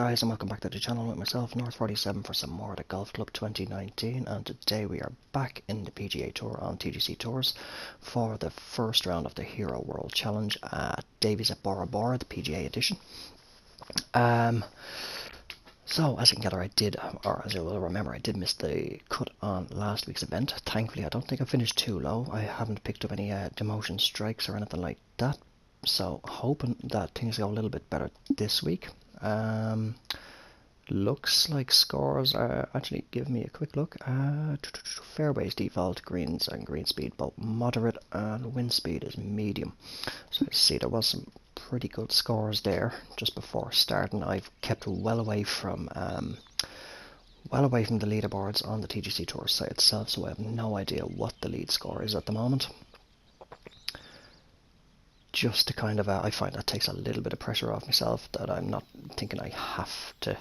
guys, and welcome back to the channel with myself, North47, for some more of the Golf Club 2019. And today we are back in the PGA Tour on TGCTours for the first round of the Hero World Challenge at Davies at Bora, the PGA edition. So as you can gather, I did, or as you will remember, I did miss the cut on last week's event. Thankfully, I don't think I finished too low. I haven't picked up any demotion strikes or anything like that. So hoping that things go a little bit better this week. Looks like scores are actually, give me a quick look. Fairways default, greens and green speed both moderate, and wind speed is medium. So you see there was some pretty good scores there just before starting. I've kept well away from the leaderboards on the TGC Tour site itself, so I have no idea what the lead score is at the moment. Just to kind of, I find that takes a little bit of pressure off myself, that I'm not thinking I have to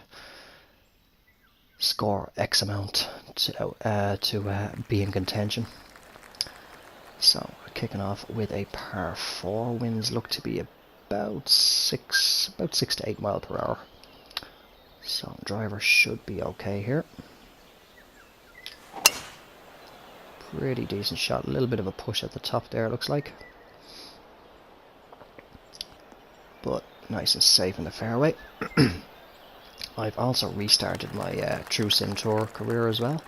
score X amount to be in contention. So kicking off with a par 4. Winds look to be about 6 to 8 miles per hour. So driver should be okay here. Pretty decent shot. A little bit of a push at the top there, it looks like. But nice and safe in the fairway. I've also restarted my True Sim Tour career as well.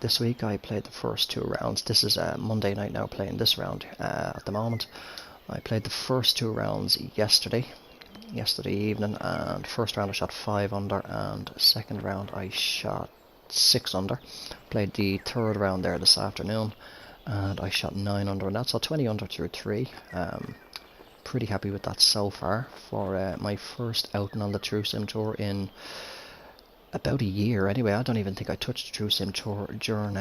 This week I played the first 2 rounds. This is Monday night now, playing this round at the moment. I played the first 2 rounds yesterday evening, and first round I shot 5 under, and second round I shot 6 under. Played the third round there this afternoon, and I shot 9 under, and that's all 20 under through 3. Pretty happy with that so far for my first outing on the True Sim Tour in about a year. Anyway, I don't even think I touched the True Sim Tour during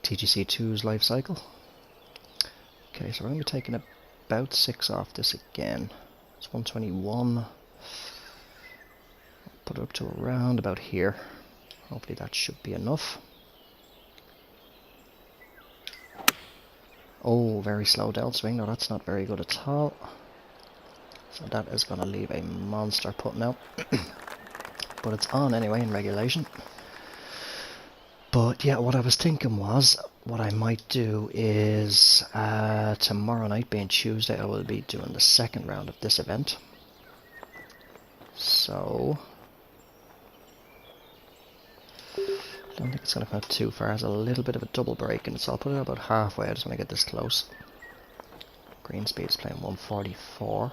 TGC2's life cycle. Okay, so we're going to be taking about 6 off this again. It's 121. Put it up to around about here. Hopefully that should be enough. Oh, very slow downswing. No, that's not very good at all. So that is going to leave a monster putt now. But it's on anyway in regulation. But yeah, what I was thinking was, what I might do is, tomorrow night being Tuesday, I will be doing the second round of this event. So I don't think it's going to come out too far. It's a little bit of a double break, and so I'll put it about halfway. I just want to get this close. Green speed is playing 144.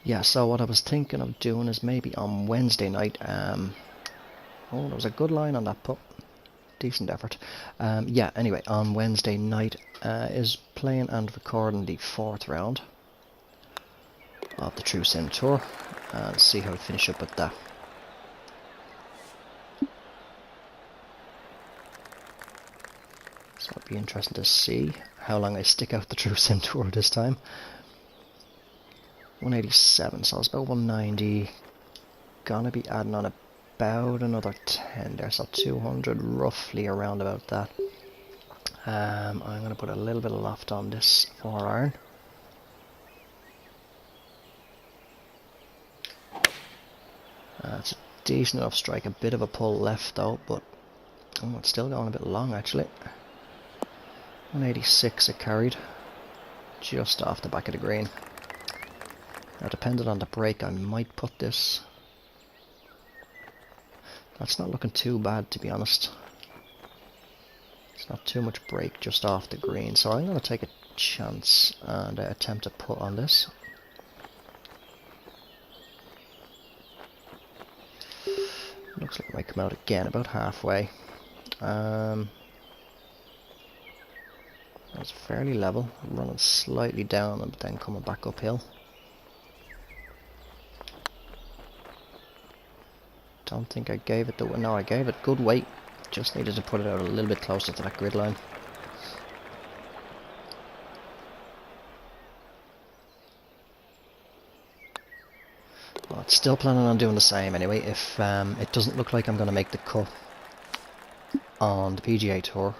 Yeah, so what I was thinking of doing is maybe on Wednesday night. Oh, there was a good line on that putt. Decent effort. Yeah, anyway, on Wednesday night is playing and recording the 4th round of the True Sim Tour, and see how we finish up with that. So it'll be interesting to see how long I stick out the True Sim Tour this time. 187, so it's about 190. Gonna be adding on about another 10 there, so 200 roughly, around about that. I'm gonna put a little bit of loft on this 4-iron. It's a decent enough strike, a bit of a pull left though, but it's still going a bit long actually. 186 it carried, just off the back of the green. Now, depending on the break, I might put this. That's not looking too bad, to be honest. It's not too much break just off the green, so I'm going to take a chance and attempt to put on this. Looks like it might come out again about halfway. It's fairly level, running slightly down and then coming back uphill. Don't think I gave it no, I gave it good weight. Just needed to put it out a little bit closer to that grid line. Well, it's still planning on doing the same anyway. If it doesn't look like I'm going to make the cut on the PGA Tour,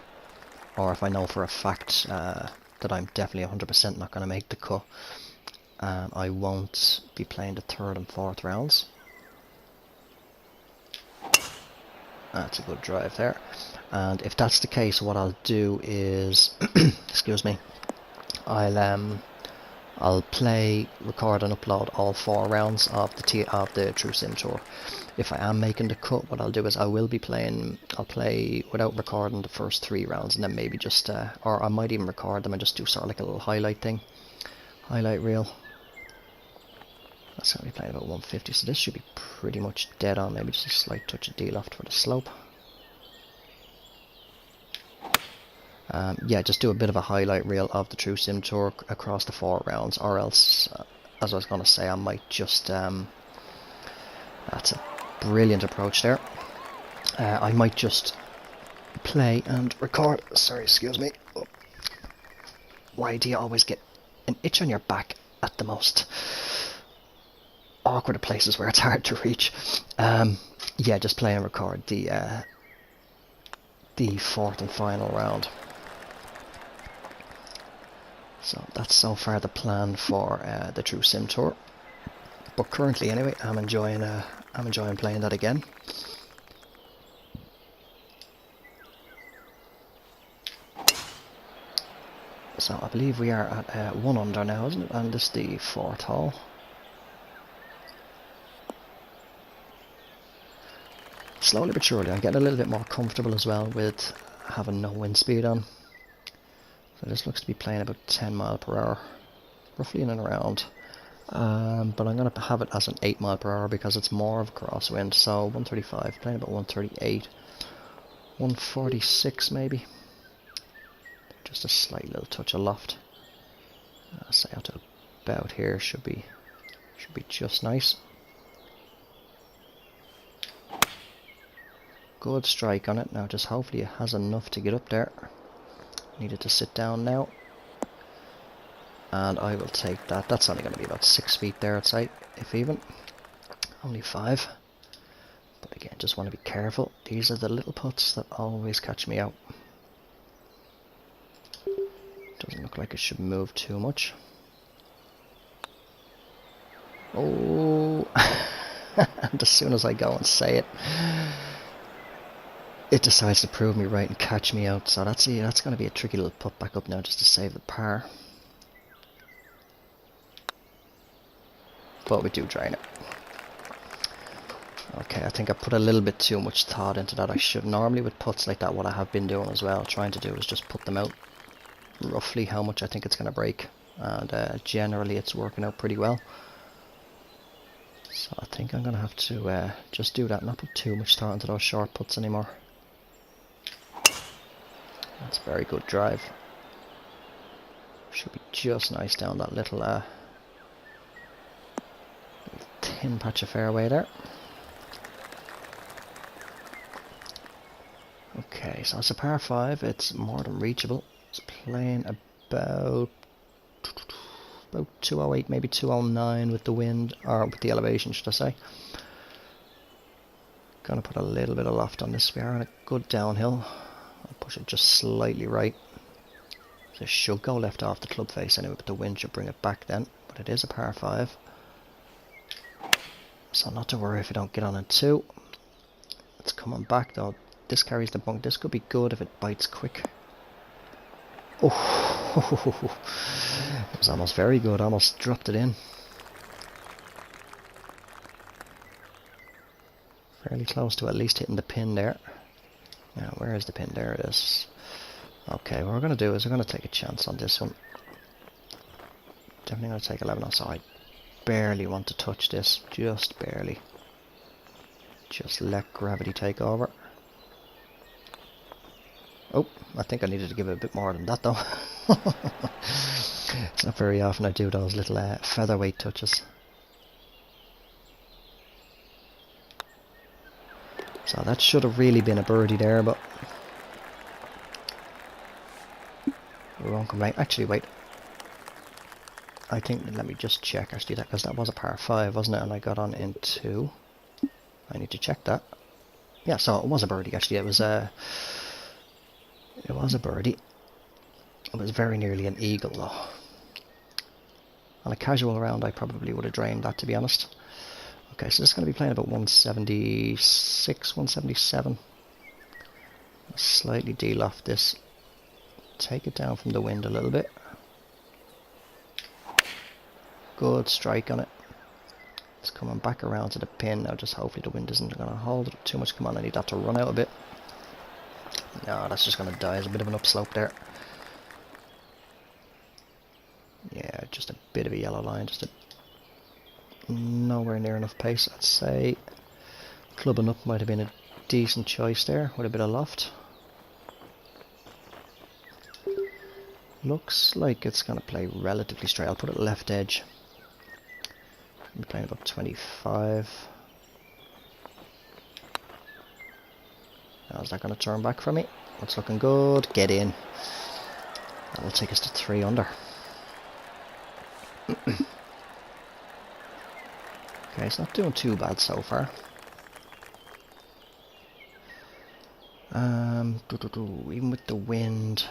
or if I know for a fact that I'm definitely 100% not going to make the cut, and I won't be playing the third and fourth rounds. That's a good drive there. And if that's the case, what I'll do is, excuse me, I'll play, record and upload all 4 rounds of the True Sim Tour. If I am making the cut, what I'll do is I'll play without recording the first 3 rounds, and then maybe just, or I might even record them and just do sort of like a little highlight thing, highlight reel. That's going to be playing about 150, so this should be pretty much dead on, maybe just a slight touch of D-loft for the slope. Yeah, just do a bit of a highlight reel of the True Sim Tour across the 4 rounds, or else, as I was going to say, I might just, that's a brilliant approach there, I might just play and record, sorry, excuse me. Why do you always get an itch on your back at the most awkward places where it's hard to reach? Yeah, just play and record the 4th and final round. So that's so far the plan for the True Sim Tour. But currently, anyway, I'm enjoying playing that again. So I believe we are at 1 under now, isn't it? And this is the 4th hole. Slowly but surely, I'm getting a little bit more comfortable as well with having no wind speed on. So this looks to be playing about 10 mile per hour, roughly in and around. But I'm going to have it as an 8 mile per hour because it's more of a crosswind. So 135, playing about 138, 146 maybe. Just a slight little touch of loft. Say out to about here should be just nice. Good strike on it. Now just hopefully it has enough to get up there. Needed to sit down now. And I will take that. That's only going to be about 6 feet there, I'd say, if even. Only 5. But again, just want to be careful. These are the little putts that always catch me out. Doesn't look like it should move too much. Oh! And as soon as I go and say it, it decides to prove me right and catch me out. So that's going to be a tricky little putt back up now just to save the par. But we do drain it. Okay, I think I put a little bit too much thought into that. I should normally with putts like that, what I have been doing as well, trying to do is just put them out roughly how much I think it's going to break, and generally it's working out pretty well. So I think I'm going to have to just do that, not put too much thought into those short putts anymore. That's a very good drive. Should be just nice down that little thin patch of fairway there. Okay, so it's a par 5. It's more than reachable. It's playing about 208, maybe 209 with the wind, or with the elevation, should I say. Gonna put a little bit of loft on this. We are on a good downhill. I'll push it just slightly right. This should go left off the club face anyway, but the wind should bring it back then. But it is a par 5. So not to worry if I don't get on in 2. It's coming back though. This carries the bunk. This could be good if it bites quick. Oh, it was almost very good. Almost dropped it in. Fairly close to at least hitting the pin there. Now, where is the pin? There it is. Okay, what we're going to do is we're going to take a chance on this one. Definitely going to take 11 on, so I barely want to touch this. Just barely. Just let gravity take over. Oh, I think I needed to give it a bit more than that though. It's not very often I do those little featherweight touches. So that should have really been a birdie there, but we won't come back. Actually, wait. I think, let me just check actually that, because that was a par 5, wasn't it? And I got on in 2. I need to check that. Yeah, so it was a birdie actually. It was a birdie. It was very nearly an eagle though. On a casual round, I probably would have drained that, to be honest. Okay, so this is going to be playing about 176, 177. Slightly de-loft this. Take it down from the wind a little bit. Good strike on it. It's coming back around to the pin now. Just hopefully the wind isn't going to hold it too much. Come on, I need that to run out a bit. No, that's just going to die. There's a bit of an upslope there. Yeah, just a bit of a yellow line. Just nowhere near enough pace, I'd say. Clubbing up might have been a decent choice there with a bit of loft. Looks like it's going to play relatively straight. I'll put it left edge. I'm playing about 25. How's that going to turn back for me? That's looking good. Get in. That'll take us to 3 under. Okay, it's not doing too bad so far. Even with the wind,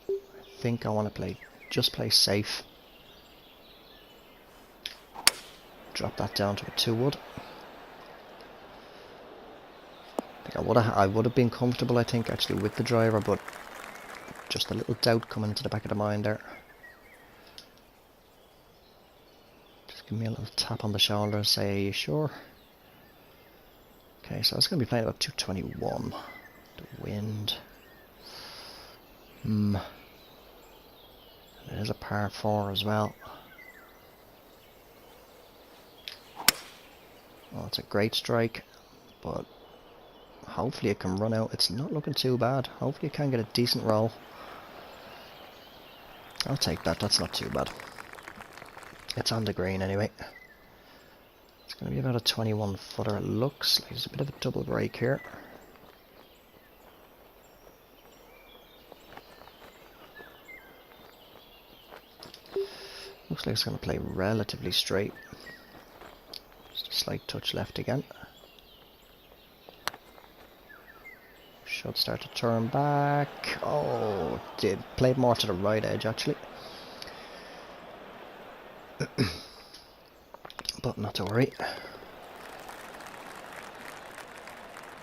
I think I want to just play safe. Drop that down to a 2 wood. I think I would have been comfortable, I think, actually with the driver, but just a little doubt coming into the back of the mind there. Just give me a little tap on the shoulder and say, are you sure? Okay, so I was going to be playing about 221. The wind. It is a par 4 as well. Well, it's a great strike, but hopefully it can run out. It's not looking too bad. Hopefully it can get a decent roll. I'll take that. That's not too bad. It's on the green anyway. It's going to be about a 21 footer. It looks like there's a bit of a double break here. Looks like it's going to play relatively straight. Just a slight touch left again. Should start to turn back. Oh, did played more to the right edge actually. But not to worry.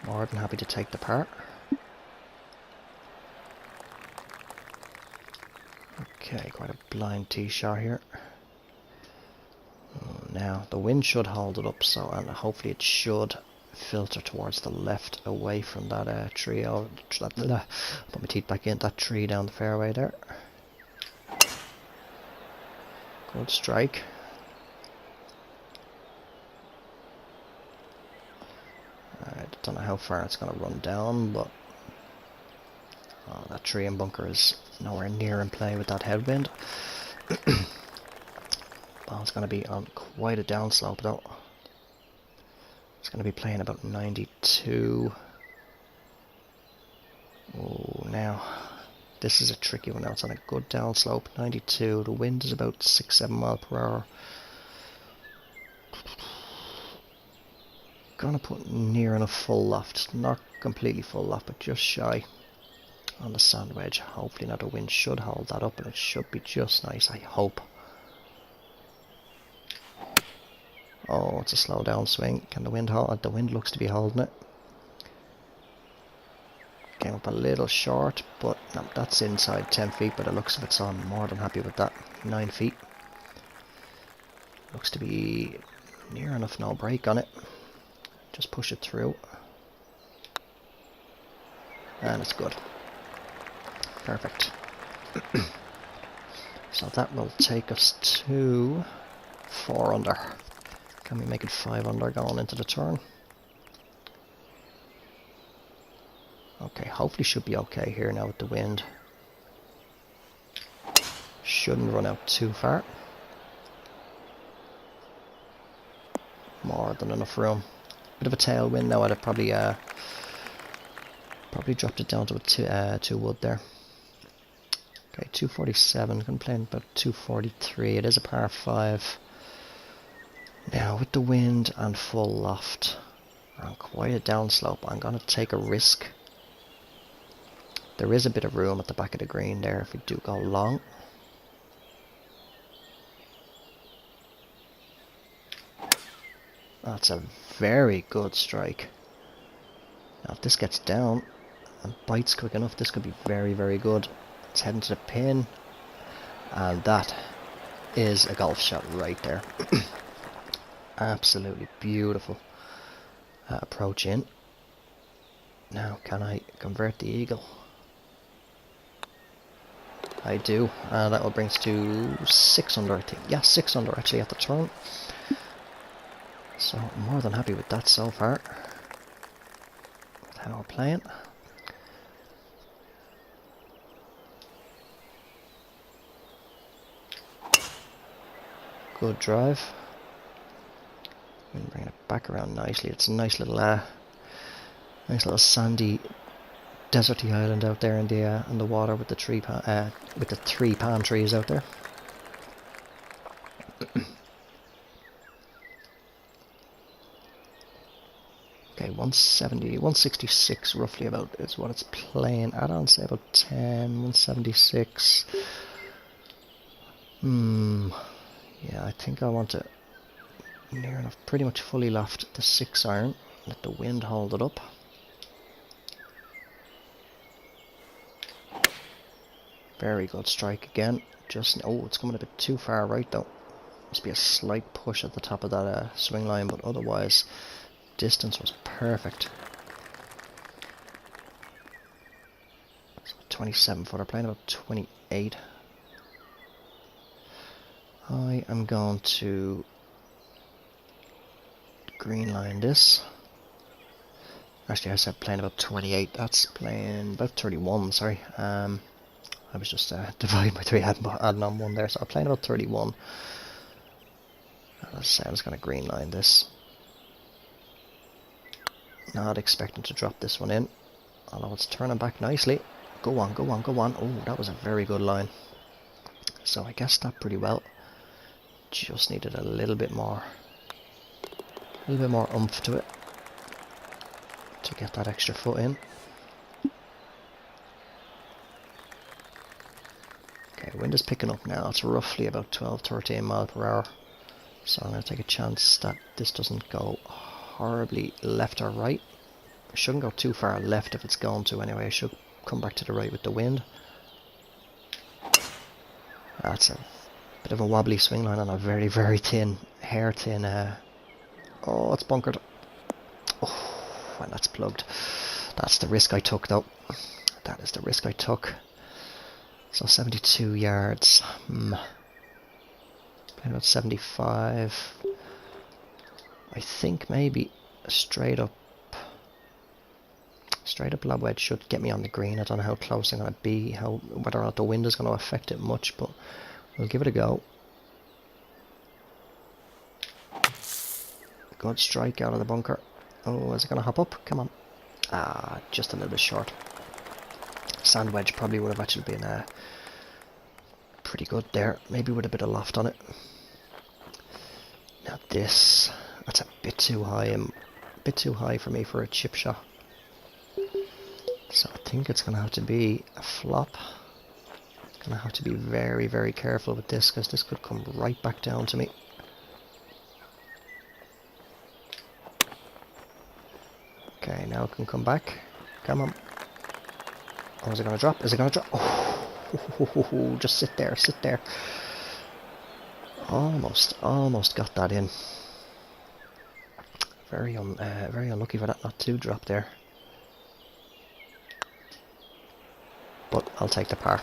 More than happy to take the par. Okay, quite a blind tee shot here. Now the wind should hold it up, so and hopefully it should filter towards the left, away from that tree. Or put my teeth back in that tree down the fairway there. Good strike. I don't know how far it's going to run down, but that tree and bunker is nowhere near in play with that headwind. Ball's going to be on quite a downslope though. It's going to be playing about 92. Oh, now this is a tricky one. Now it's on a good downslope, 92. The wind is about 6-7 miles per hour. Gonna put near enough full loft, not completely full loft, but just shy on the sand wedge. Hopefully now the wind should hold that up, and it should be just nice, I hope. Oh, it's a slow down swing. Can the wind hold it? The wind looks to be holding it. Came up a little short, but no, that's inside 10 feet by the looks of it, so I'm more than happy with that. 9 feet. Looks to be near enough, no break on it. Just push it through. And it's good. Perfect. So that will take us to 4 under. Can we make it 5 under going into the turn? Okay, hopefully should be okay here now with the wind. Shouldn't run out too far. More than enough room. Bit of a tailwind now. I'd have probably dropped it down to a 2 wood there. Okay, 247. I'm playing about 243. It is a par 5. Now with the wind and full loft on quite a downslope, I'm gonna take a risk. There is a bit of room at the back of the green there if we do go long. That's a very good strike. Now if this gets down and bites quick enough, this could be very, very good. It's heading to the pin, and that is a golf shot right there. Absolutely beautiful approach in. Now can I convert the eagle? I do, and that will bring us to 6 under, I think. Yeah, 6 under actually at the turn. So I'm more than happy with that so far, with how we're playing. Good drive. And bring it back around nicely. It's a nice little sandy, deserty island out there in the water with the three palm trees out there. Okay, 170, 166 roughly about is what it's playing. I'd on say about 10, 176. Yeah, I think I want to near enough, pretty much fully loft the 6 iron. Let the wind hold it up. Very good strike again. Just it's coming a bit too far right though. Must be a slight push at the top of that swing line, but otherwise distance was perfect. So 27 footer, playing about 28. I am going to green line this. Actually, I said playing about 28. That's playing about 31. Sorry. I was just dividing by 3, adding on 1 there. So I'm playing about 31. As I say, I'm just going to green line this. Not expecting to drop this one in, although it's turning back nicely. Go on, go on, go on. Oh, that was a very good line. So I guessed that pretty well. Just needed a little bit more oomph to it to get that extra foot in. Okay, wind is picking up now. It's roughly about 12-13 miles per hour. So I'm going to take a chance that this doesn't go horribly left or right. It shouldn't go too far left if it's going to anyway. I should come back to the right with the wind. That's a bit of a wobbly swing line on a very, very thin, hair-thin. Oh, it's bunkered. Oh, and that's plugged. That's the risk I took, though. That is the risk I took. So 72 yards. Playing about 75. I think maybe a straight up lob wedge should get me on the green. I don't know how close I'm going to be, whether or not the wind is going to affect it much, but we'll give it a go. Good strike out of the bunker. Oh, is it going to hop up? Come on. Ah, just a little bit short. Sand wedge probably would have actually been pretty good there, maybe with a bit of loft on it. Now that's a bit too high, a bit too high for me for a chip shot. So I think it's going to have to be a flop. Going to have to be very, very careful with this, because this could come right back down to me. Okay, now it can come back. Come on. Oh, is it going to drop? Is it going to drop? Oh, just sit there, sit there. Almost got that in. Very unlucky for that not to drop there. But I'll take the par.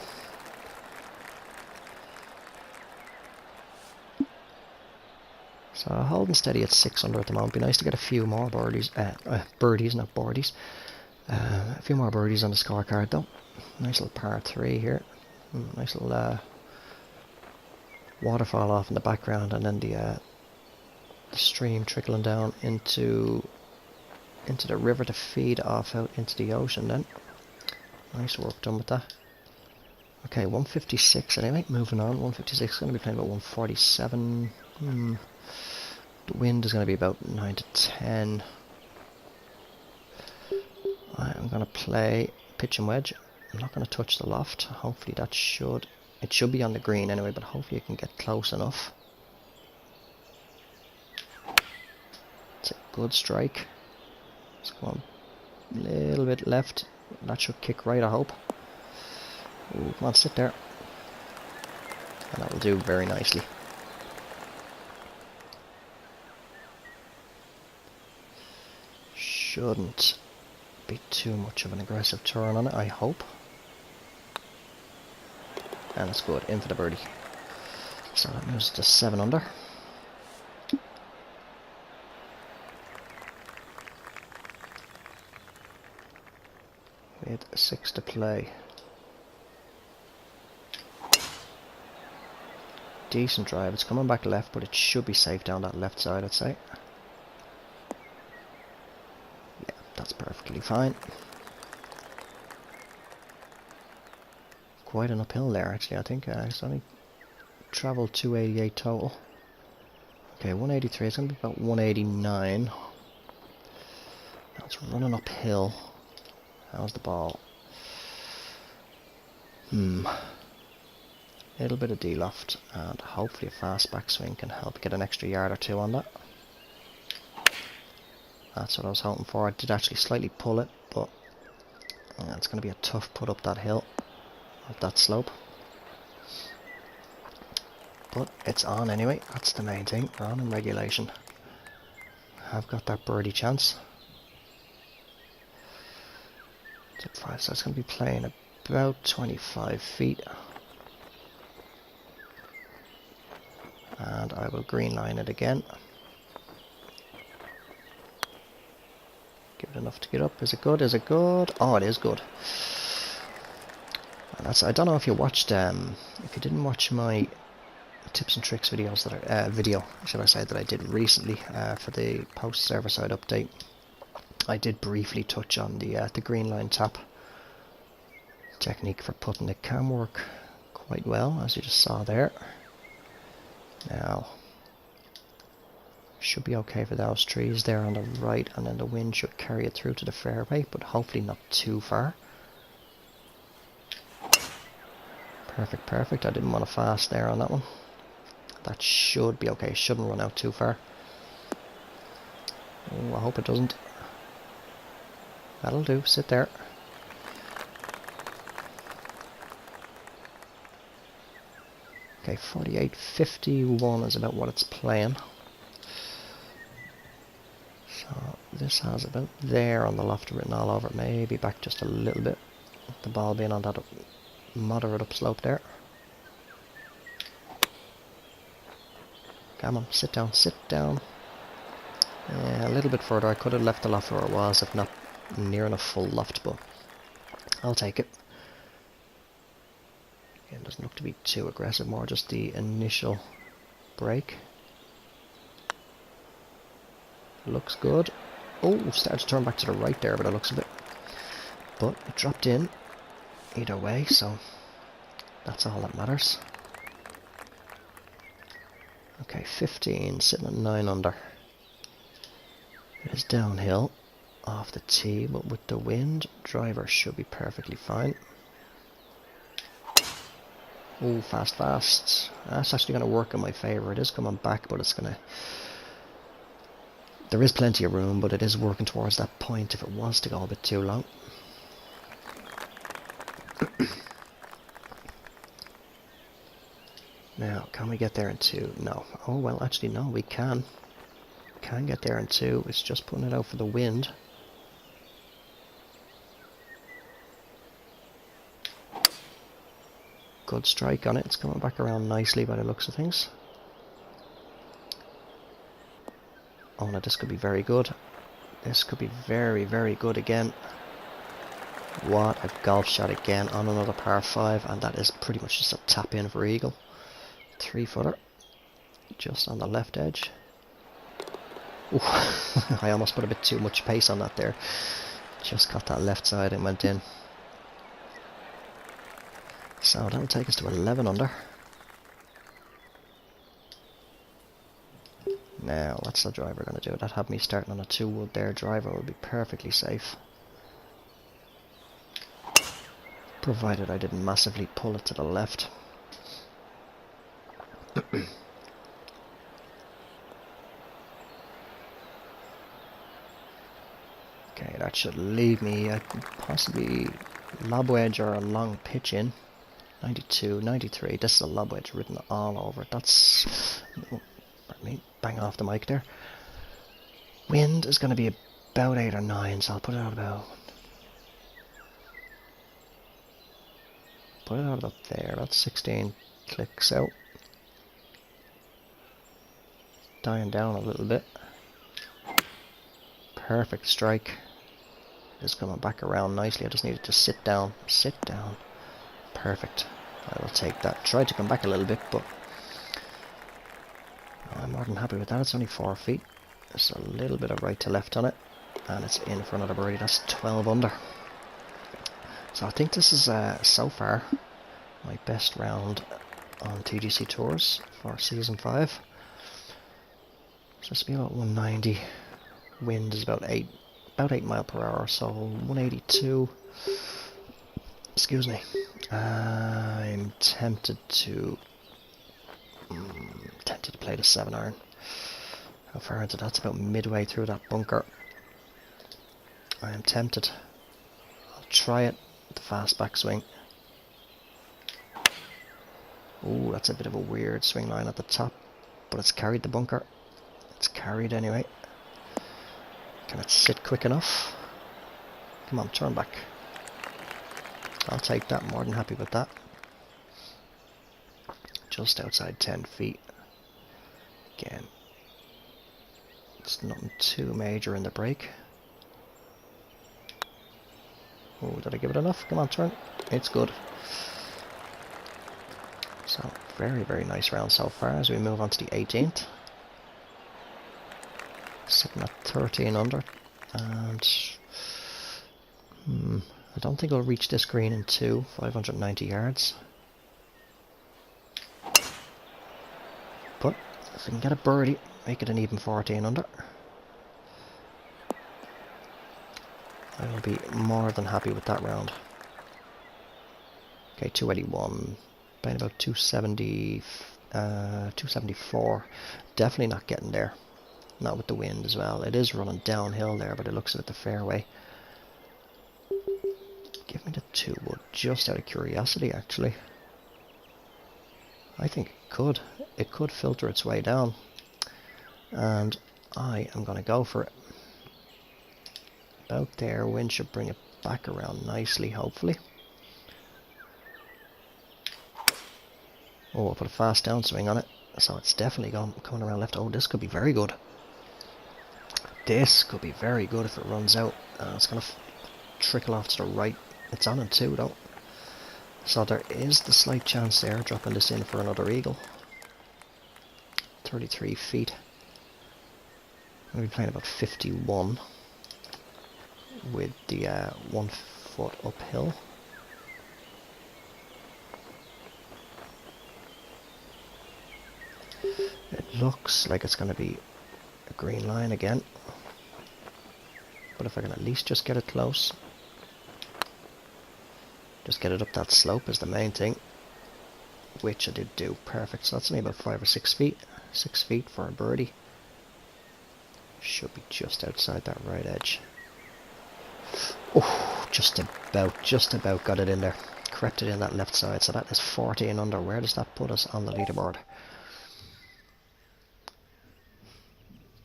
So holding steady at 6 under at the moment. Be nice to get a few more birdies, not boardies. A few more birdies on the scorecard though. Nice little par 3 here. Nice little waterfall off in the background, and then the stream trickling down into the river to feed off out into the ocean then. Nice work done with that. Okay, 156 anyway, moving on. 156, going to be playing about 147. The wind is going to be about 9 to 10. I'm going to play pitch and wedge. I'm not going to touch the loft. Hopefully it should be on the green anyway, but hopefully it can get close enough. Good strike. Let's go on a little bit left. That should kick right, I hope. Ooh, come on, sit there. And that will do very nicely. Shouldn't be too much of an aggressive turn on it, I hope. And it's good, in for the birdie. So that moves to 7 under. With 6 to play. Decent drive. It's coming back left, but it should be safe down that left side, I'd say. Yeah, that's perfectly fine. Quite an uphill there, actually. I think it's only travelled 288 total. Okay, 183. It's going to be about 189. Now it's running uphill. How's the ball? A little bit of D-loft, and hopefully a fast backswing can help get an extra yard or 2 on that. That's what I was hoping for. I did actually slightly pull it, but it's going to be a tough put up that hill, up that slope. But it's on anyway, that's the main thing. We're on in regulation. I've got that birdie chance. Tip 5, so it's going to be playing about 25 feet. And I will green line it again. Give it enough to get up. Is it good? Is it good? Oh, it is good. And that's, I don't know if you watched, if you didn't watch my tips and tricks videos that video, should I say, that I did recently for the post server side update. I did briefly touch on the green line tap technique for putting. It can work quite well, as you just saw there. Now, should be okay for those trees there on the right, and then the wind should carry it through to the fairway, but hopefully not too far. Perfect, perfect. I didn't want to fast there on that one. That should be okay. Shouldn't run out too far. Oh, I hope it doesn't. That'll do. Sit there. Okay, 48.51 is about what it's playing. So this has about there on the loft written all over it. Maybe back just a little bit. The ball being on that moderate upslope there. Come on, sit down, sit down. A little bit further. I could have left the loft where it was, if not near enough full loft, but I'll take it. Again, doesn't look to be too aggressive, more just the initial break. Looks good. Oh, started to turn back to the right there, but it looks a bit. But it dropped in either way, so that's all that matters. Okay, 15, sitting at 9 under. It is downhill off the tee, but with the wind, driver should be perfectly fine. Oh, fast, fast. That's actually going to work in my favour. It is coming back, but it's going to... There is plenty of room, but it is working towards that point if it was to go a bit too long. Now, can we get there in 2? No. Oh, well, actually, no, we can. We can get there in 2. It's just putting it out for the wind. Good strike on it. It's coming back around nicely by the looks of things. Oh, no, this could be very good. This could be very, very good again. What a golf shot again on another par 5, and that is pretty much just a tap in for eagle. 3-footer, just on the left edge. Ooh, I almost put a bit too much pace on that there. Just got that left side and went in. So that'll take us to 11 under. Now, what's the driver going to do? That had me starting on a 2-wood there. Driver will be perfectly safe. Provided I didn't massively pull it to the left. Okay, that should leave me possibly lob wedge or a long pitch in. 92, 93. This is a lob wedge written all over it. That's... Oh, pardon me, bang off the mic there. Wind is going to be about 8 or 9, so I'll put it out about... Put it out about there. That's 16 clicks out. Dying down a little bit. Perfect strike. It's coming back around nicely. I just needed to sit down. Sit down. Perfect. I will take that. Tried to come back a little bit, but I'm more than happy with that. It's only 4 feet. Just a little bit of right to left on it, and it's in for another birdie. That's 12 under. So I think this is so far my best round on TGC Tours for season 5. So it's be about 190. Wind is about 8 mile per hour, so 182. Excuse me. I'm tempted to play the 7 iron. How far into that's about midway through that bunker. I am tempted. I'll try it. The fast backswing. Ooh, that's a bit of a weird swing line at the top, but it's carried the bunker. It's carried anyway. Can it sit quick enough? Come on, turn back. I'll take that, more than happy with that. Just outside 10 feet. Again, it's nothing too major in the break. Oh, did I give it enough? Come on, turn. It's good. So, very, very nice round so far as we move on to the 18th. Sitting at 13 under. And I don't think I'll reach this green in 590 yards. But if we can get a birdie, make it an even 14 under. I will be more than happy with that round. Okay, 281, playing about 270, 274. Definitely not getting there. Not with the wind as well. It is running downhill there, but it looks at the fairway. Give me the 2 wood, just out of curiosity, actually. I think it could. It could filter its way down. And I am going to go for it. About there, wind should bring it back around nicely, hopefully. Oh, I'll put a fast downswing on it. So it's definitely coming around left. Oh, this could be very good. This could be very good if it runs out. It's going to trickle off to the right. It's on it too, though. So there is the slight chance there, dropping this in for another eagle. 33 feet. I'm going to be playing about 51 with the 1 foot uphill. It looks like it's going to be a green line again. But if I can at least just get it close. Just get it up that slope is the main thing. Which I did do. Perfect. So that's only about 5 or 6 feet. 6 feet for a birdie. Should be just outside that right edge. Oh, just about got it in there. Crept it in that left side. So that is 14 under. Where does that put us on the leaderboard?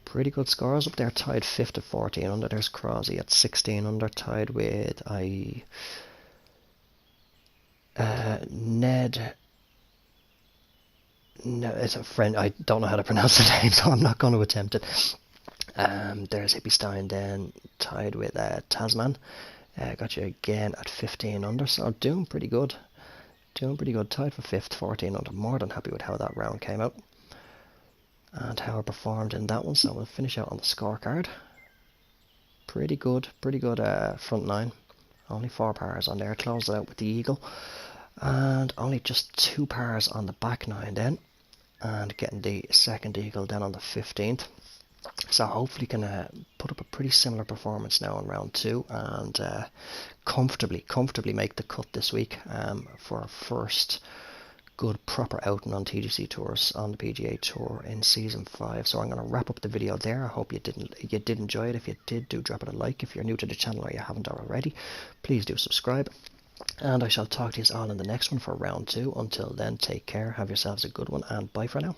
Pretty good scores up there. Tied 5th at 14 under. There's Crosby at 16 under. Tied with Ned. No, it's a friend. I don't know how to pronounce the name, so I'm not going to attempt it. There's Hippie Stein then, tied with Tasman. Got you again at 15 under, so doing pretty good. Doing pretty good. Tied for 5th, 14 under. More than happy with how that round came out. And how I performed in that one, so we'll finish out on the scorecard. Pretty good front 9. Only 4 pars on there. Closed it out with the eagle. And only just 2 pars on the back 9 then. And getting the second eagle then on the 15th. So hopefully can put up a pretty similar performance now in round 2 and comfortably make the cut this week for our first good proper outing on TGC Tours on the PGA Tour in Season 5. So I'm going to wrap up the video there. I hope you did enjoy it. If you did, do drop it a like. If you're new to the channel or you haven't already, please do subscribe. And I shall talk to you all in the next one for round 2. Until then, take care, have yourselves a good one, and bye for now.